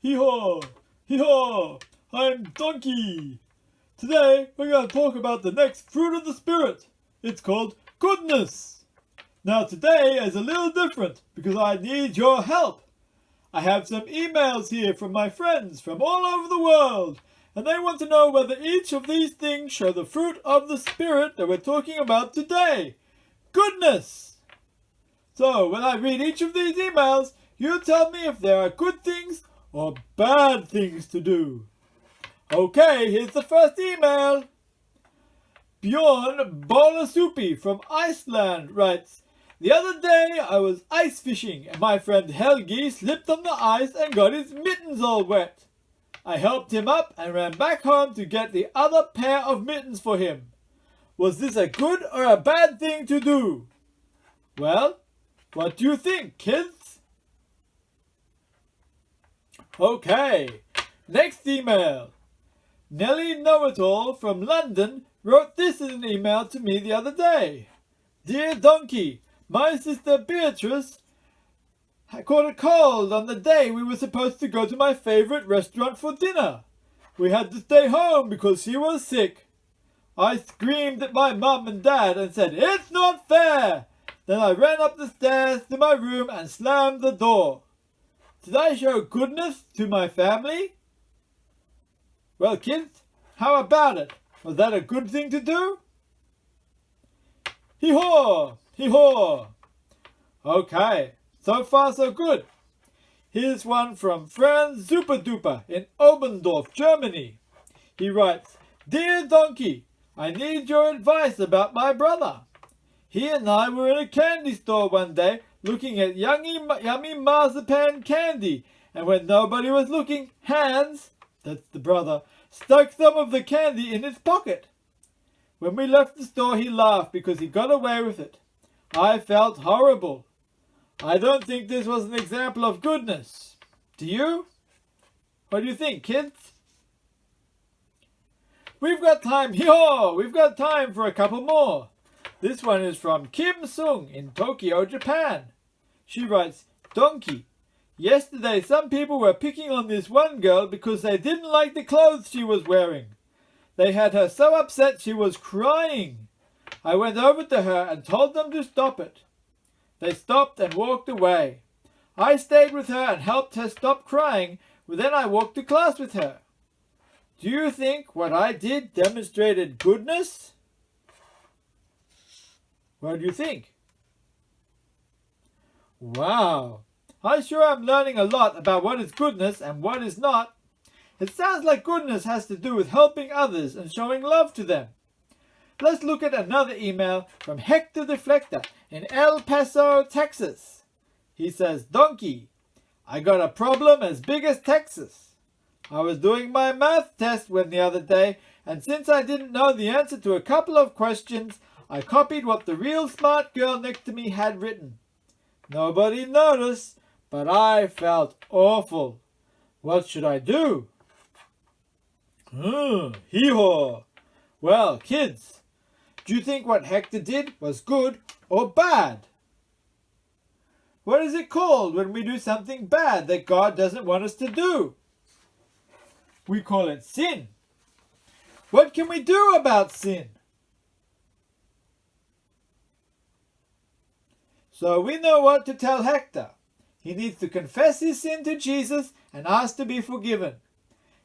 Hee-haw! Hee-haw! I'm Donkey! Today we're going to talk about the next fruit of the Spirit. It's called goodness. Now today is a little different because I need your help. I have some emails here from my friends from all over the world, and they want to know whether each of these things show the fruit of the Spirit that we're talking about today. Goodness! So when I read each of these emails, you tell me if there are good things or bad things to do. Okay, here's the first email. Bjorn Bolasupi from Iceland writes, the other day I was ice fishing and my friend Helgi slipped on the ice and got his mittens all wet. I helped him up and ran back home to get the other pair of mittens for him. Was this a good or a bad thing to do? Well, what do you think, kids? Okay, next email. Nellie Know-It-All from London wrote this in an email to me the other day. Dear Donkey, my sister Beatrice caught a cold on the day we were supposed to go to my favorite restaurant for dinner. We had to stay home because she was sick. I screamed at my mum and dad and said, "It's not fair!" Then I ran up the stairs to my room and slammed the door. Did I show goodness to my family? Well, kids, how about it? Was that a good thing to do? Hee-haw! Hee-haw! Okay, so far so good. Here's one from Franz Superduper in Obendorf, Germany. He writes, Dear Donkey, I need your advice about my brother. He and I were in a candy store one day looking at yummy marzipan candy, and when nobody was looking, Hans, that's the brother, stuck some of the candy in his pocket. When we left the store, he laughed because he got away with it. I felt horrible. I don't think this was an example of goodness. Do you? What do you think, kids? We've got time. Hee-haw! We've got time for a couple more. This one is from Kim Sung in Tokyo, Japan. She writes, Donkey, yesterday some people were picking on this one girl because they didn't like the clothes she was wearing. They had her so upset she was crying. I went over to her and told them to stop it. They stopped and walked away. I stayed with her and helped her stop crying, then I walked to class with her. Do you think what I did demonstrated goodness? What do you think? Wow, I sure am learning a lot about what is goodness and what is not. It sounds like goodness has to do with helping others and showing love to them. Let's look at another email from Hector Deflector in El Paso, Texas. He says, Donkey, I got a problem as big as Texas. I was doing my math test the other day, and since I didn't know the answer to a couple of questions, I copied what the real smart girl next to me had written. Nobody noticed, but I felt awful. What should I do? Hee-haw! Well, kids, do you think what Hector did was good or bad? What is it called when we do something bad that God doesn't want us to do? We call it sin. What can we do about sin? So we know what to tell Hector. He needs to confess his sin to Jesus and ask to be forgiven.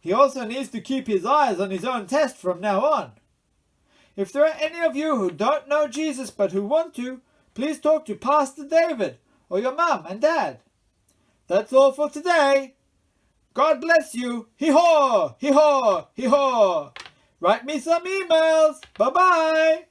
He also needs to keep his eyes on his own test from now on. If there are any of you who don't know Jesus but who want to, please talk to Pastor David or your mum and dad. That's all for today. God bless you. Hee-haw! Hee-haw! Hee-haw! Write me some emails. Bye-bye.